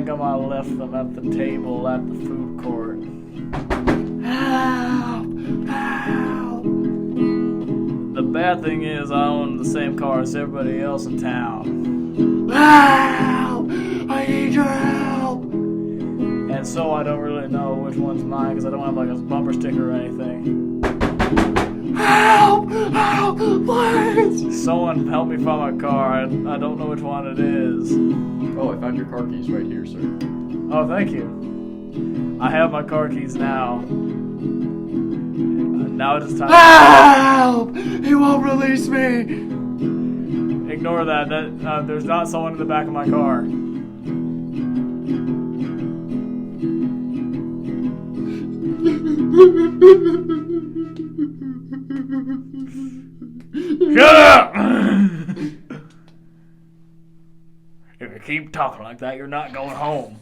'em, I left them at the table at the food court. Help! Help! The bad thing is I own the same car as everybody else in town. Help! I need your help! And so I don't really know which one's mine because I don't have like a bumper sticker or anything. Help! Help! Please! Someone help me find my car. I don't know which one it is. Oh, I found your car keys right here, sir. Oh, thank you. I have my car keys now. Now it is time. Help! He won't release me! Ignore that. There's not someone in the back of my car. Shut up! If you keep talking like that, you're not going home.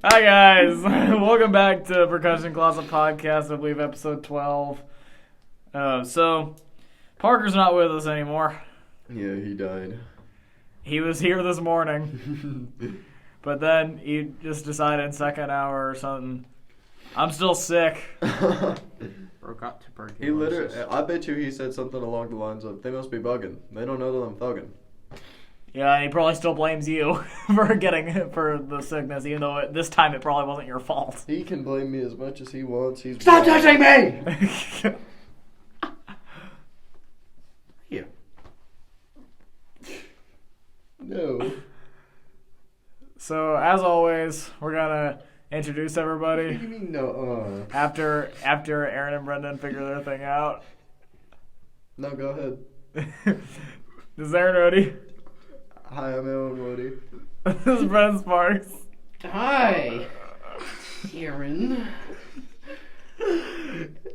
Hi guys, welcome back to Percussion Closet Podcast, I believe episode 12. So, Parker's not with us anymore. Yeah, he died. He was here this morning, but then he just decided in second hour or something, I'm still sick. Forgot tuberculosis. He literally, I bet you he said something along the lines of, they must be bugging. They don't know that I'm thugging. Yeah, and he probably still blames you for the sickness, even though this time it probably wasn't your fault. He can blame me as much as he wants. Stop touching me! Yeah. No. So, as always, we're gonna introduce everybody. What do you mean no? After Aaron and Brendan figure their thing out. No, go ahead. This is Aaron Rody. Hi, I'm Aaron Woody. This is Brendan Sparks. Hi, Aaron.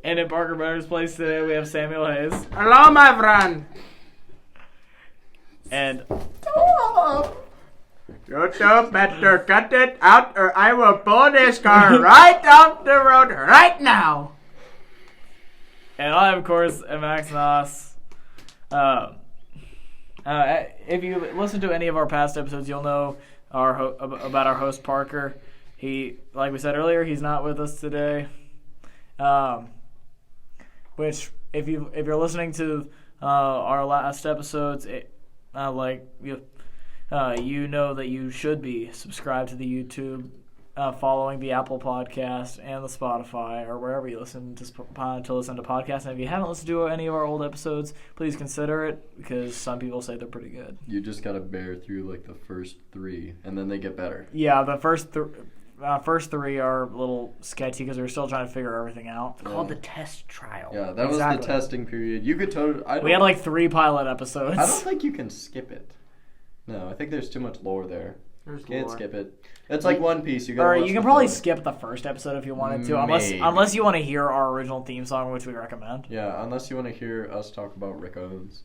And in Parker Better's place today, we have Samuel Hayes. Hello, my friend. And You two better cut it out or I will pull this car right off the road right now. I, of course, am Max Noss. If you listen to any of our past episodes, you'll know about our host Parker. He, like we said earlier, he's not with us today. Which, if you're listening to our last episodes, you know that you should be subscribed to the YouTube, following the Apple Podcast and the Spotify or wherever you listen to listen to podcasts. And if you haven't listened to any of our old episodes, please consider it because some people say they're pretty good. You just gotta bear through like the first 3, and then they get better. Yeah, the first 3 are a little sketchy because we're still trying to figure everything out. It's called the test trial. Yeah, that was the testing period. You could totally. We had like 3 pilot episodes. I don't think you can skip it. No, I think there's too much lore there. Can't skip it. It's like One Piece. You can probably skip the first episode if you wanted to, unless you want to hear our original theme song, which we recommend. Yeah, unless you want to hear us talk about Rick Owens.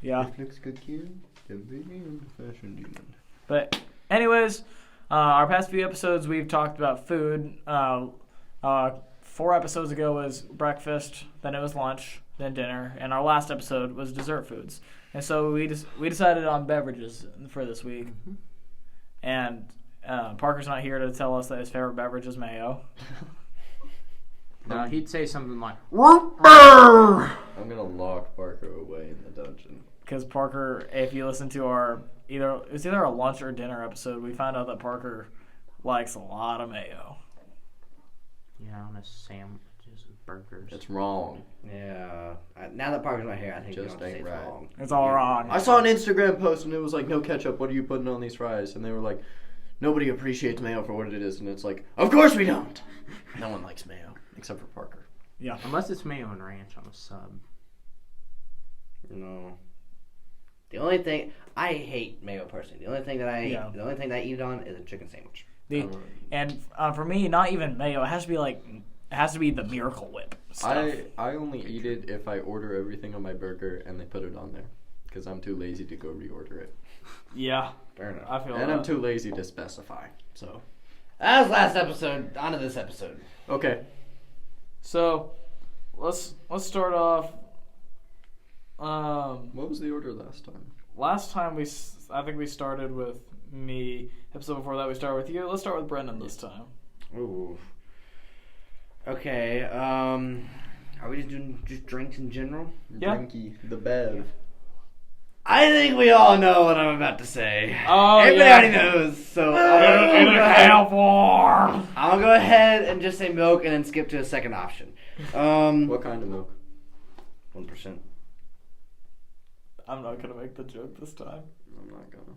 Yeah. Looks good, kid. Fashion demon. But anyways, our past few episodes we've talked about food. 4 episodes ago was breakfast, then it was lunch, then dinner, and our last episode was dessert foods. And so we decided on beverages for this week. Mm-hmm. And Parker's not here to tell us that his favorite beverage is mayo. No, he'd say something like, I'm going to lock Parker away in the dungeon. Because Parker, if you listen to it's either a lunch or dinner episode, we found out that Parker likes a lot of mayo. Yeah, on his sandwiches and burgers. It's wrong. Yeah. Now that Parker's not here, I think Just you don't ain't say right. it's wrong. It's all wrong. I saw an Instagram post and it was like, no ketchup, what are you putting on these fries? And they were like, nobody appreciates mayo for what it is. And it's like, of course we don't. No one likes mayo, except for Parker. Yeah. Unless it's mayo and ranch on a sub. No. The only thing I hate mayo personally. The only thing that I eat it on is a chicken sandwich. For me, not even mayo. It has to be the Miracle Whip stuff. I only eat it if I order everything on my burger and they put it on there. Because I'm too lazy to go reorder it. Yeah. Fair enough. I feel And that. I'm too lazy to specify. So. That was last episode. On to this episode. Okay. So, let's start off What was the order last time? Last time I think we started with me. Episode before that we started with you. Let's start with Brendan this time. Ooh. Okay. Are we just doing just drinks in general? Yeah. Drinky, the Bev. I think we all know what I'm about to say. Oh, Everybody yeah. already knows. So I'll go ahead and just say milk and then skip to a second option. What kind of milk? 1%. I'm not gonna make the joke this time. I'm not gonna.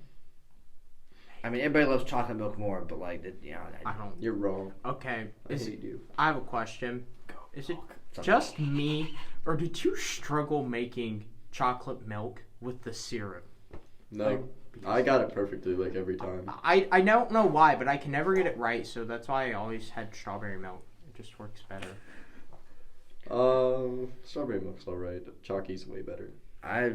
I mean, everybody loves chocolate milk more, but I don't. You're wrong. Okay. I hate you. I have a question. Is it just me, or did you struggle making chocolate milk with the syrup? No, I got it perfectly like every time. I don't know why, but I can never get it right, so that's why I always had strawberry milk. It just works better. Strawberry milk's alright. Chalky's way better. I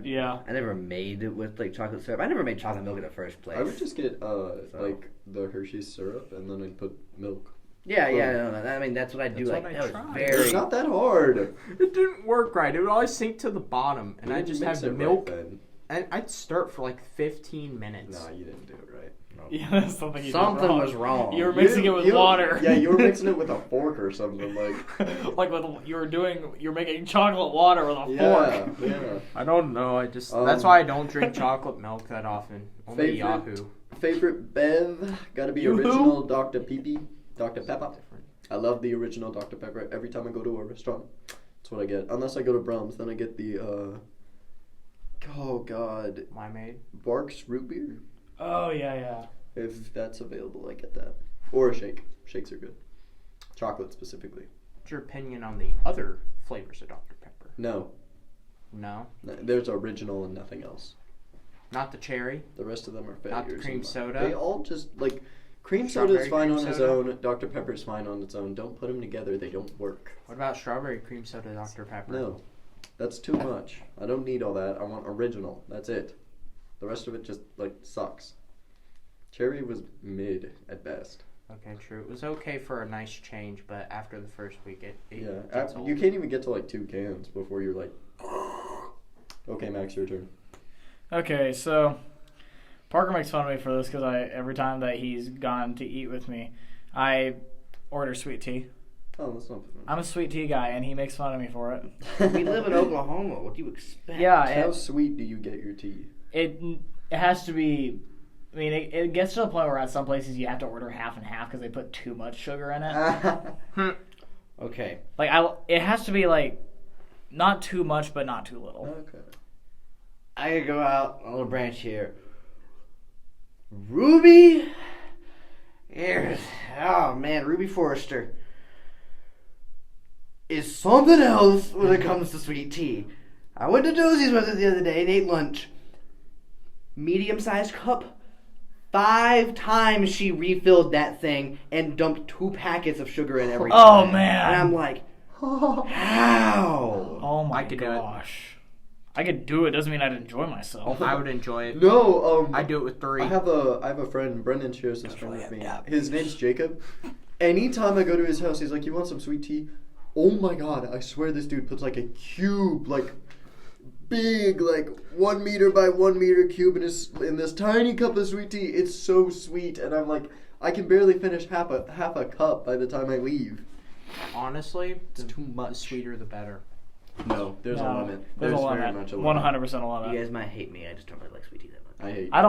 never made it with like chocolate syrup. I never made chocolate milk in the first place. I would just get like the Hershey's syrup and then I'd put milk. Yeah. No, I mean that's what I do. That's Like what I that tried. was very. It's not that hard. It didn't work right. It would always sink to the bottom, and You I didn't just mix have it milk, right then. and I'd stir it for like 15 minutes. Nah, you didn't do it right. Yeah, that's something you did Something wrong. was wrong. You were mixing it with water. Yeah, you were mixing it with a fork or something like. Like you're making chocolate water with a fork. Yeah. I don't know. That's why I don't drink chocolate milk that often. Only Yahoo. Favorite Bev? Gotta be Yoo-hoo. original Dr. Pee-Pee. Dr. Pepper. I love the original Dr. Pepper. Every time I go to a restaurant, that's what I get. Unless I go to Brahms, then I get the, oh god, Limeade. Barks root beer. Oh yeah. If that's available, I get that. Or a shake. Shakes are good. Chocolate specifically. What's your opinion on the other flavors of Dr. Pepper? No. No? There's original and nothing else. Not the cherry? The rest of them are failures. Not the cream soda? They all just, like, cream Strawberry soda's fine cream on its soda? own. Dr. Pepper's fine on its own. Don't put them together. They don't work. What about strawberry cream soda Dr. Pepper? No. That's too much. I don't need all that. I want original. That's it. The rest of it just, like, sucks. Cherry was mid at best. Okay, true. It was okay for a nice change, but after the first week, it Yeah. gets old. You can't even get to, like, 2 cans before you're like, okay, Max, your turn. Okay, so Parker makes fun of me for this because every time that he's gone to eat with me, I order sweet tea. Oh, that's not I'm a sweet tea guy, and he makes fun of me for it. We live in Oklahoma. What do you expect? Yeah, How it, sweet do you get your tea? it has to be. I mean, it gets to the point where at some places you have to order half and half because they put too much sugar in it. Okay. Like it has to be like not too much, but not too little. Okay. I gotta go out on a branch here. Ruby? Oh man, Ruby Forrester is something else when it comes to sweet tea. I went to Josie's with her the other day and ate lunch. Medium-sized cup. 5 times she refilled that thing and dumped 2 packets of sugar in every time. Oh man! And I'm like, how? Oh my I could do it. gosh! I could do it. Doesn't mean I'd enjoy myself. I would enjoy it. No, I do it with 3. I have a friend, Brendan shares this friend with me. His name's Jacob. Anytime I go to his house, he's like, "You want some sweet tea?" Oh my god, I swear this dude puts like a cube, like big, like 1 meter by 1 meter cube in this tiny cup of sweet tea. It's so sweet, and I'm like, I can barely finish half a cup by the time I leave. Honestly, It's too much. the sweeter the better. No, there's a No, limit. There's a very limit. much a limit. 100% a limit. You guys might hate me. I just don't really like sweet tea that much. I hate. I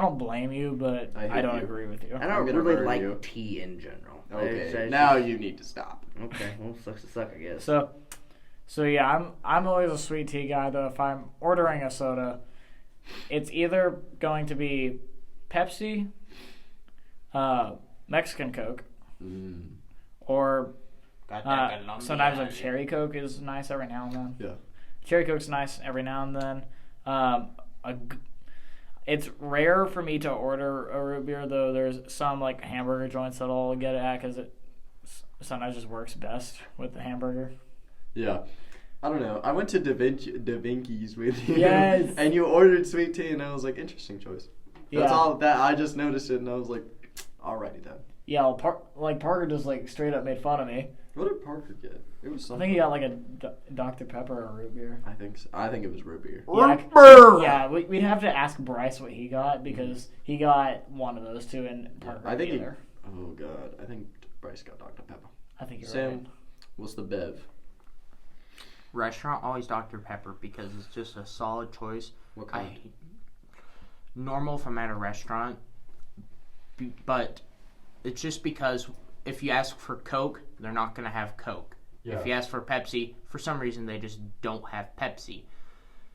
don't blame you, but I hate I don't you. agree with you. I I'm don't gonna really murder like you. tea in general. Okay, now you need to stop. Okay, well, sucks to suck, I guess. So yeah, I'm always a sweet tea guy. Though if I'm ordering a soda, it's either going to be Pepsi, Mexican Coke, or sometimes like Cherry Coke is nice every now and then. Yeah. Cherry Coke's nice every now and then. It's rare for me to order a root beer, though. There's some like hamburger joints that I'll get it at because it sometimes just works best with the hamburger. Yeah. I don't know. I went to Da Vinci's with you. Yes. And you ordered sweet tea, and I was like, interesting choice. That's all that I just noticed it, and I was like, alrighty then. Yeah, well, Parker just like straight up made fun of me. What did Parker get? It was I something. think he got like a Dr. Pepper or a root beer. I think so. I think it was root beer. Yeah, we'd have to ask Bryce what he got because he got one of those two and Parker I think he, neither. oh god, I think Bryce got Dr. Pepper. I think you're Sam, right. what's the bev? Restaurant, always Dr. Pepper because it's just a solid choice. What kind? Normal if I'm at a restaurant, but it's just because if you ask for Coke, they're not going to have Coke. Yeah. If you ask for Pepsi, for some reason they just don't have Pepsi.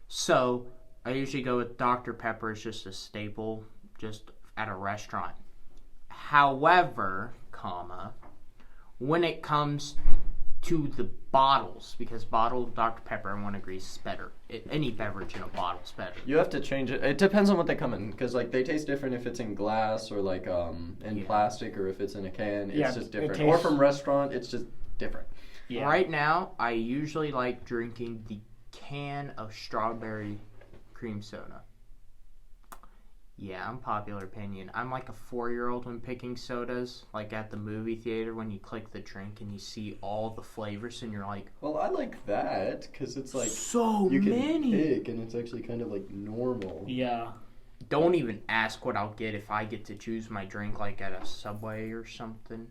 So I usually go with Dr. Pepper. It's just a staple just at a restaurant. However, when it comes to the bottles, because bottled Dr. Pepper, everyone agrees, is better. Any beverage in a bottle is better. You have to change it. It depends on what they come in, because like they taste different if it's in glass or like in plastic, or if it's in a can. It's just different. Or from restaurant, it's just different. Yeah. Right now, I usually like drinking the can of strawberry cream soda. Yeah, unpopular opinion. I'm like a 4-year-old when picking sodas. Like at the movie theater when you click the drink and you see all the flavors and you're like, Well, I like that because it's like so you can many. pick and it's actually kind of like normal. Yeah. Don't even ask what I'll get if I get to choose my drink like at a Subway or something.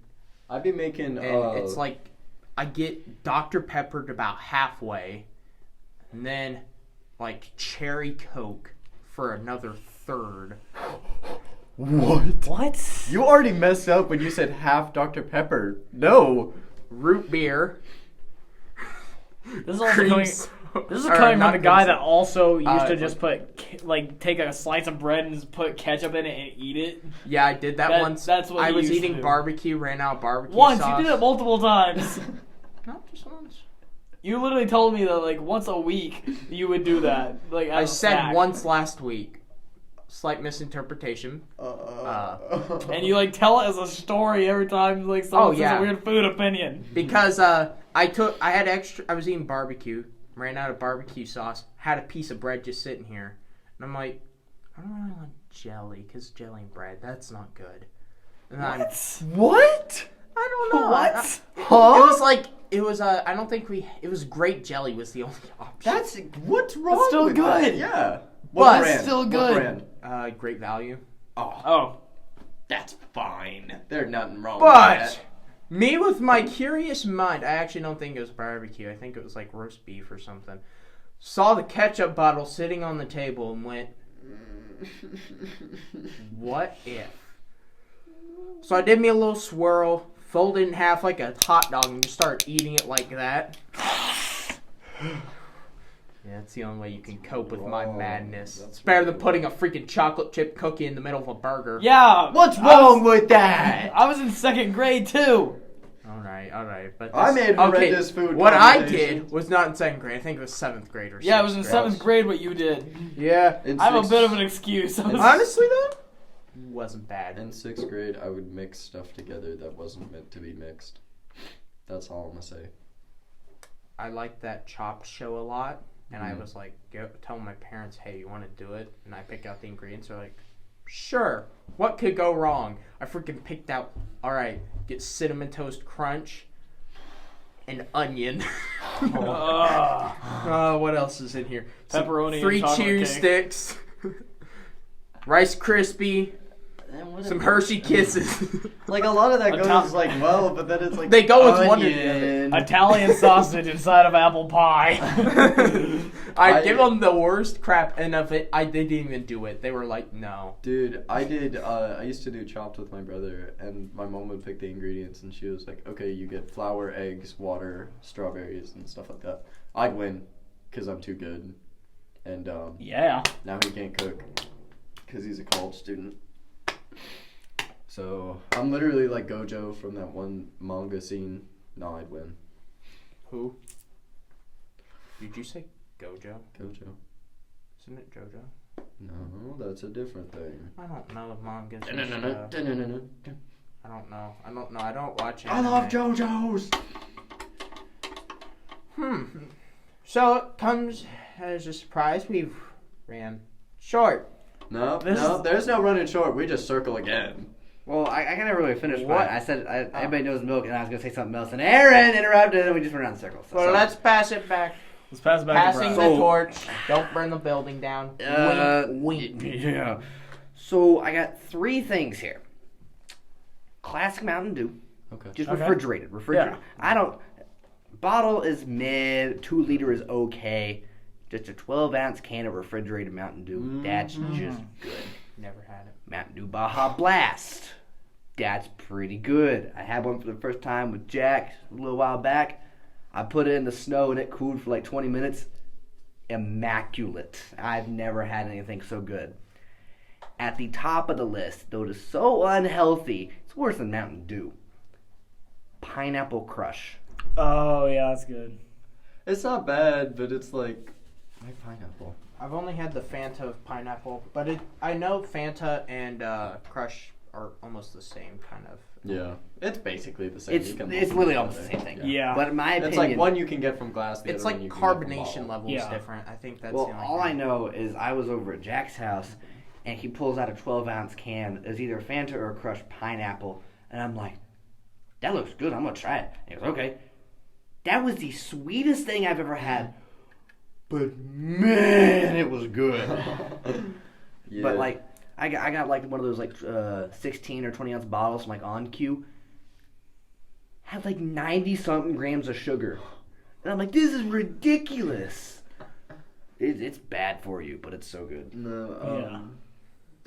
I'd be making. And it's like I get Dr. Peppered about halfway and then like cherry Coke for another third. What? You already messed up when you said half Dr. Pepper. No. Root beer. This is also coming from a guy that also used to just take a slice of bread and just put ketchup in it and eat it. Yeah, I did that once. That's what I was used to eating do. barbecue, ran out of barbecue Once, sauce. you did it multiple times. No, just once. You literally told me that like once a week you would do that. Like I as a said snack. once last week. Slight misinterpretation. And you like tell it as a story every time like someone says a weird food opinion. Because I was eating barbecue, ran out of barbecue sauce, had a piece of bread just sitting here, and I'm like, I don't really want jelly because jelly and bread, that's not good. And What? I don't know. What? It was I don't think it was grape jelly was the only option. What's wrong It's still with good. that? Yeah. But brand? it's still What good. brand? Great value. Oh. That's fine. There's nothing wrong with But that. me with my curious mind, I actually don't think it was barbecue. I think it was like roast beef or something. Saw the ketchup bottle sitting on the table and went, what if? So I did me a little swirl, folded it in half like a hot dog, and just started eating it like that. Yeah, that's the only way you can cope with my madness. It's better than putting a freaking chocolate chip cookie in the middle of a burger. Yeah. What's wrong with that? I was in 2nd grade too. Alright. But I made horrendous food What I combinations. did was not in 2nd grade. I think it was 7th grade or 6th Yeah, it was in grade. 7th grade what you did. Yeah. In I have a sixth- bit of an excuse. Honestly, though, wasn't bad. In 6th grade, I would mix stuff together that wasn't meant to be mixed. That's all I'm gonna say. I liked that Chopped show a lot, and I was like, telling my parents, hey, you want to do it? And I picked out the ingredients. They're like, sure. What could go wrong? I freaking picked out, alright, get Cinnamon Toast Crunch and onion. What else is in here? Pepperoni and 3 chocolate cheese cake. sticks, Rice Krispie, some Hershey Kisses. Like a lot of that Ital- goes like well, but then it's like They go with one or the onion. Italian sausage inside of apple pie. I give them the worst crap, and they didn't even do it. They were like, no. Dude, I used to do Chopped with my brother, and my mom would pick the ingredients, and she was like, okay, you get flour, eggs, water, strawberries, and stuff like that. I'd win, because I'm too good. And Yeah. now he can't cook, because he's a college student. So, I'm literally like Gojo from that one manga scene. No, I'd win. Who? Did you say Gojo? Gojo. Isn't it Jojo? No, that's a different thing. I don't know mangas. I I don't know. I don't watch I anime. love JoJo's! So it comes as a surprise. We've ran short. No, there's no running short. We just circle again. Well, I can't really finish What? mine. I said everybody knows milk, and I was gonna say something else, and Aaron interrupted, and we just went around in circles. Well, let's pass it back. Let's pass it back to Passing Brad. the torch. Don't burn the building down. Wink, wink. Yeah. So I got 3 things here. Classic Mountain Dew, Okay. just Okay. refrigerated. Yeah. I don't. Bottle is mid. 2 liter is okay. Just a 12-ounce can of refrigerated Mountain Dew. That's just good. Never had it. Mountain Dew Baja Blast. That's pretty good. I had one for the first time with Jack a little while back. I put it in the snow and it cooled for like 20 minutes. Immaculate. I've never had anything so good. At the top of the list, though it is so unhealthy, it's worse than Mountain Dew. Pineapple Crush. Oh yeah, that's good. It's not bad, but it's like pineapple. I've only had the Fanta of pineapple, but I know Fanta and Crush are almost the same kind of. Yeah, it's basically the same. It's You can it's lump literally them almost the same together. thing. Yeah. But in my opinion, It's like one you can get from glass. The It's other like one you can get from carbonation bottle. level is Yeah. different. I think that's well, the only all I thing. know is I was over at Jack's house, and he pulls out a 12-ounce can. It's either Fanta or Crush pineapple, and I'm like, "That looks good. I'm gonna try it." And he goes, "Okay." That was the sweetest thing I've ever had, but man, it was good. Yeah. But like, I got like one of those like 16 or 20 ounce bottles from like On Q. Had like 90 something grams of sugar, and I'm like, this is ridiculous. It's bad for you, but it's so good. No,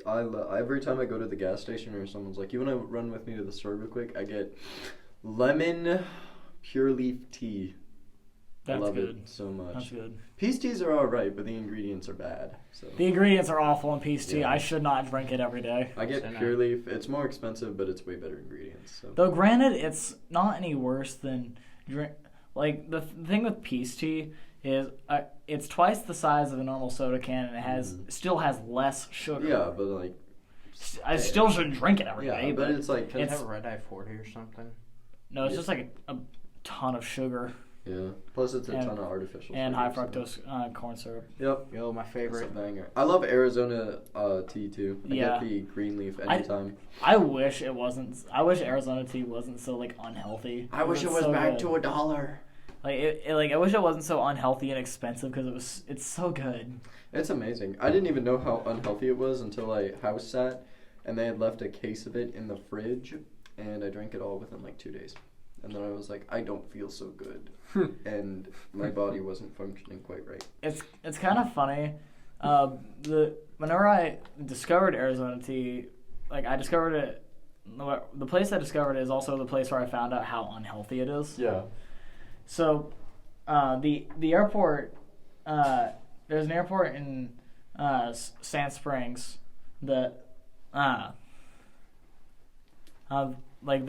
every time I go to the gas station or someone's like, "You want to run with me to the store real quick?" I get lemon pure leaf tea. I That's love good. it so much. That's good. Peace teas are alright, but the ingredients are bad. So The ingredients are awful in peace tea. Yeah. I should not drink it every day. I get So pure leaf. It's more expensive, but it's way better ingredients. So Though granted, it's not any worse than drink. Like the thing with peace tea is, it's twice the size of a normal soda can, and it has still has less sugar. yeah, but like I still shouldn't drink it every day. yeah, but it's like Can it's- have a Red Eye 40 or something. No, it's Yeah. just like a ton of sugar yeah. Plus, it's a And- ton of artificial and high sugar, so- fructose corn syrup. Yep. Yo, my It's a favorite. banger. I love Arizona tea too. I Yeah. get the green leaf anytime. I wish it wasn't. I wish Arizona tea wasn't so like unhealthy. I wish it It's was so back good. to $1. Like like I wish it wasn't so unhealthy and expensive because it's so good. It's amazing. I didn't even know how unhealthy it was until I house sat, and they had left a case of it in the fridge, and I drank it all within like 2 days. And then I was like, I don't feel so good, and my body wasn't functioning quite right. It's kind of funny. Whenever I discovered Arizona tea, like I discovered it. The place I discovered it is also the place where I found out how unhealthy it is. Yeah. So, the airport, there's an airport in Sand Springs that, like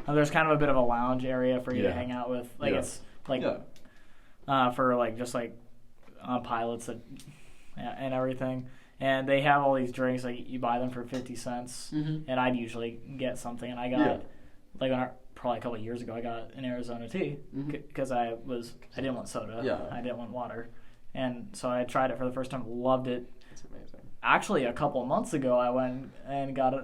there's kind of a bit of a lounge area for you to Yeah. hang out with. Like Yeah. it's like Yeah. for like just like pilots and everything. And they have all these drinks. Like you buy them for 50 cents, and I'd usually get something. And I got Yeah. like probably a couple of years ago, I got an Arizona tea because I didn't want soda. Yeah. I didn't want water, and so I tried it for the first time. Loved it. It's amazing. Actually, a couple of months ago, I went and got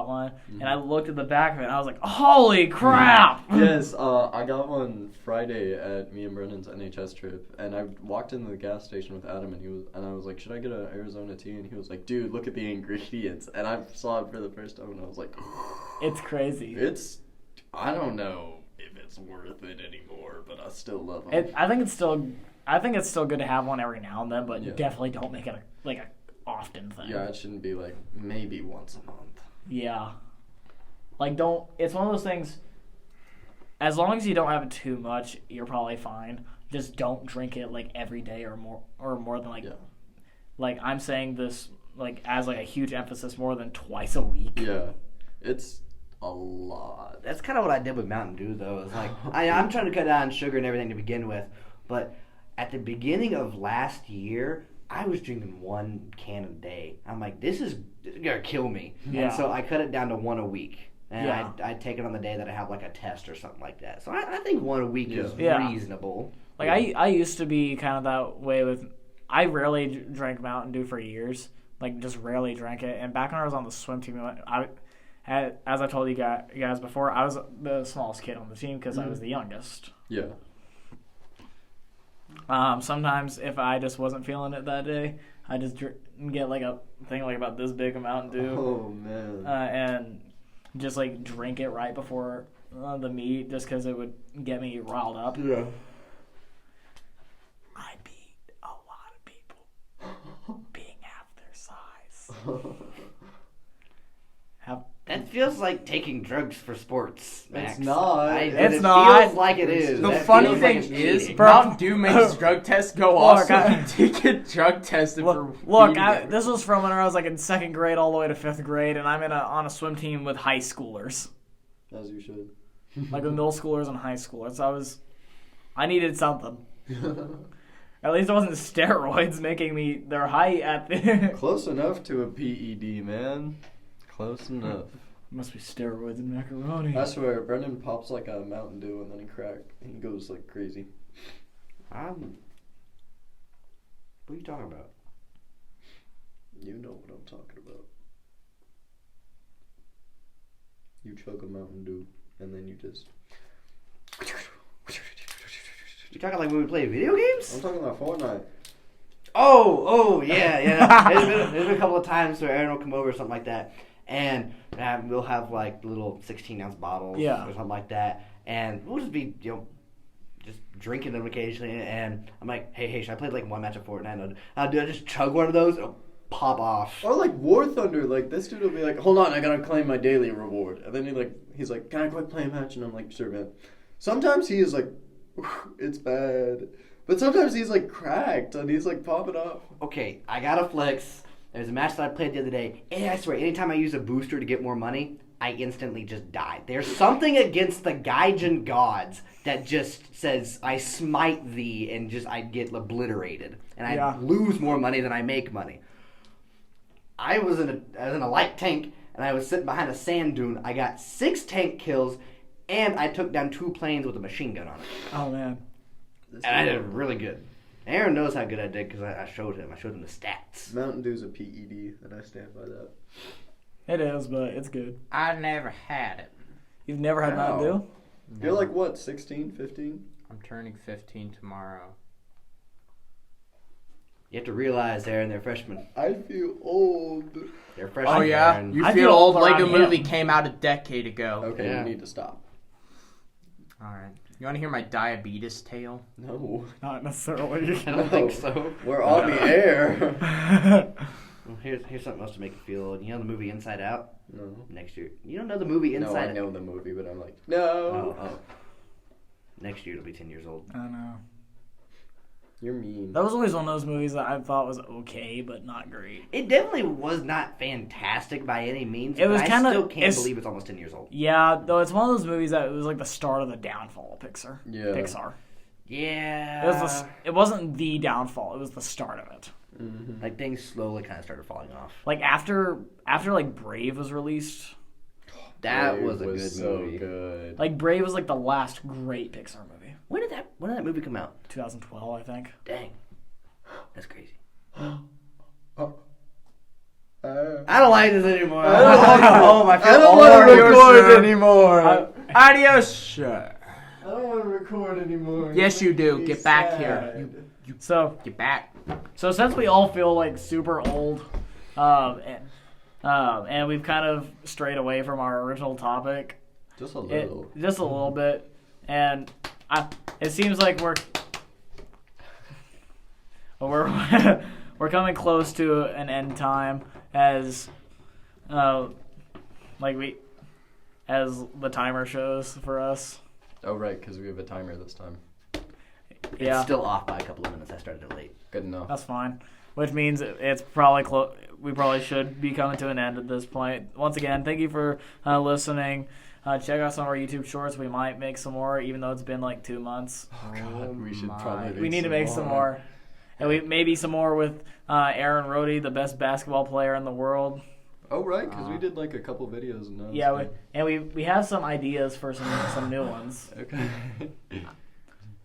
one, and I looked at the back of it, and I was like, "Holy crap!" Yes, I got one Friday at me and Brennan's NHS trip, and I walked into the gas station with Adam, and I was like, "Should I get an Arizona tea?" And he was like, "Dude, look at the ingredients." And I saw it for the first time, and I was like, It's crazy. I don't know if it's worth it anymore, but I still love them. I think it's still good to have one every now and then, but Yeah. definitely don't make it a often thing. Yeah, it shouldn't be like maybe once a month. Yeah. Like don't. It's one of those things. As long as you don't have it too much, you're probably fine. Just don't drink it like every day or more than like. Yeah. Like I'm saying this like as like a huge emphasis, more than twice a week. Yeah, it's a lot. That's kind of what I did with Mountain Dew, though. It's like I'm trying to cut down on sugar and everything to begin with, but at the beginning of last year, I was drinking 1 can a day. I'm like, this is gonna kill me. Yeah. And so I cut it down to 1 a week. And Yeah. I take it on the day that I have like a test or something like that. So I think 1 a week is Yeah. reasonable. Like I used to be kind of that way with. I rarely drank Mountain Dew for years. Like just rarely drank it. And back when I was on the swim team, as I told you guys before, I was the smallest kid on the team because I was the youngest. Yeah. Sometimes if I just wasn't feeling it that day, I just get like a thing like about this big of Mountain Dew. Oh man. And just like drink it right before the meet, just because it would get me riled up. Yeah. I beat a lot of people being half their size. That feels like taking drugs for sports, Max. It's not. It's it not. feels like it is. The That funny feels like thing it's is, cheating. Mountain Dew makes drug tests go Look, off, so you did get drug tested for Look, beating it. this was from when I was like in 2nd grade all the way to 5th grade, and I'm on a swim team with high schoolers, As you should. like with middle schoolers and high schoolers. So I needed something. At least it wasn't steroids making me their height at the. Close enough to a PED, man. Close enough. Must be steroids and macaroni. I swear, Brendan pops like a Mountain Dew and then he he goes like crazy. What are you talking about? You know what I'm talking about. You chug a Mountain Dew and then you just. You talking like when we play video games? I'm talking about Fortnite. Oh, yeah. There's been a couple of times where Aaron will come over or something like that, and we'll have like little 16-ounce bottles Yeah. or something like that, and we'll just be just drinking them occasionally. And I'm like, hey, should I play like one match of Fortnite? And I'll just chug one of those, it'll pop off. Or like War Thunder, like this dude will be like, hold on, I gotta claim my daily reward. And then he's like, can I quit playing match? And I'm like, sure, man. Sometimes he is like, it's bad. But sometimes he's like cracked and he's like popping off. Okay, I gotta flex. There's a match that I played the other day, and I swear, anytime I use a booster to get more money, I instantly just die. There's something against the Gaijin gods that just says, I smite thee, and I get obliterated. And I lose more money than I make money. I was in a light tank, and I was sitting behind a sand dune. I got 6 tank kills, and I took down 2 planes with a machine gun on it. Oh man. And I did really good. Aaron knows how good I did because I showed him. I showed him the stats. Mountain Dew's a PED, and I stand by that. It is, but it's good. I never had it. You've never had Mountain Dew? You're like what, 16, 15? I'm turning 15 tomorrow. You have to realize, Aaron, they're freshmen. I feel old. They're freshmen. Oh yeah, Aaron. you I feel feel old older like a on movie him. came out a decade ago. Okay, Yeah. we need to stop. All right, you want to hear my diabetes tale? No. Not necessarily. I don't think so. We're on the air. Well, here's something else to make you feel old. You know the movie Inside Out? No. Next year. You don't know the movie No, Inside I Out? know the movie, but I'm like, no. Oh. Next year it'll be 10 years old. I don't know. You're mean. That was always one of those movies that I thought was okay, but not great. It definitely was not fantastic by any means. It was but kinda- I still can't it's- believe it's almost 10 years old. Yeah, though it's one of those movies that it was like the start of the downfall of Pixar. Yeah. Pixar. Yeah. It wasn't the downfall. It was the start of it. Mm-hmm. Like things slowly kind of started falling off. Like after like Brave was released, That Brave was a good so movie. good. like Brave was like the last great Pixar movie. When did that movie come out? 2012, I think. Dang. That's crazy. I I don't like this anymore. I don't like- home. I feel don't want to old. record anymore. Adios, sir. I don't want to record anymore. Yes, you do. Be Get back sad. here. So Get back. since we all feel like super old, and we've kind of strayed away from our original topic, Just a little. just a little bit, and it seems like we're we're coming close to an end time as as the timer shows for us. Oh, right, because we have a timer this time. Yeah, It's still off by a couple of minutes. I started it late. Good enough. that's fine. Which means it's probably we probably should be coming to an end at this point. Once again, thank you for listening. Check out some of our YouTube shorts. We might make some more, even though it's been like 2 months. Oh, God, we should my. probably We need to make some more. And we maybe some more with Aaron Rhodey, the best basketball player in the world. Oh, right, because we did like a couple videos. And that was Yeah, good. we have some ideas for some new ones. Okay.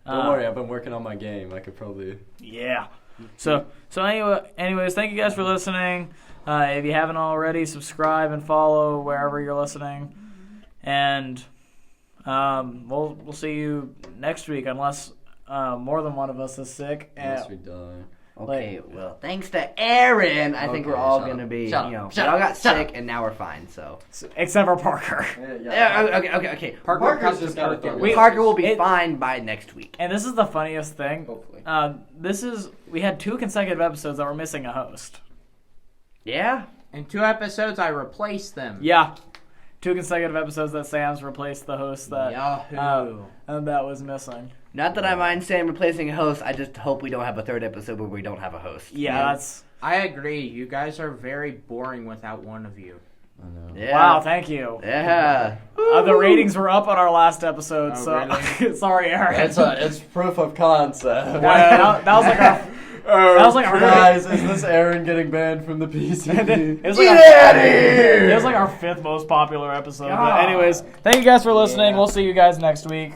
Don't worry, I've been working on my game. I could probably... Yeah. So anyways, thank you guys for listening. If you haven't already, subscribe and follow wherever you're listening. And we'll see you next week unless more than one of us is sick. Unless we die. Okay, well, thanks to Aaron, I think we're all shut going to up. be, Shut we up. all Shut up. got Shut sick, and now we're fine, so. Except for Parker. Okay. Parker's just got a thumb. Parker will be It- fine by next week. And this is the funniest thing. Hopefully. We had 2 consecutive episodes that were missing a host. Yeah? In 2 episodes, I replaced them. Yeah. 2 consecutive episodes that Sam's replaced the host that Yahoo. and that was missing. Not that I mind Sam replacing a host, I just hope we don't have a third episode where we don't have a host. Yeah, that's I agree. You guys are very boring without one of you. I know. Yeah. wow. Thank you. Yeah. The ratings were up on our last episode, Oh, so really? sorry, Aaron. It's proof of concept. that was like our. That was like our Guys, is this Aaron getting banned from the PCB? It was like It was like our 5th most popular episode. But anyways, thank you guys for listening. Yeah. We'll see you guys next week.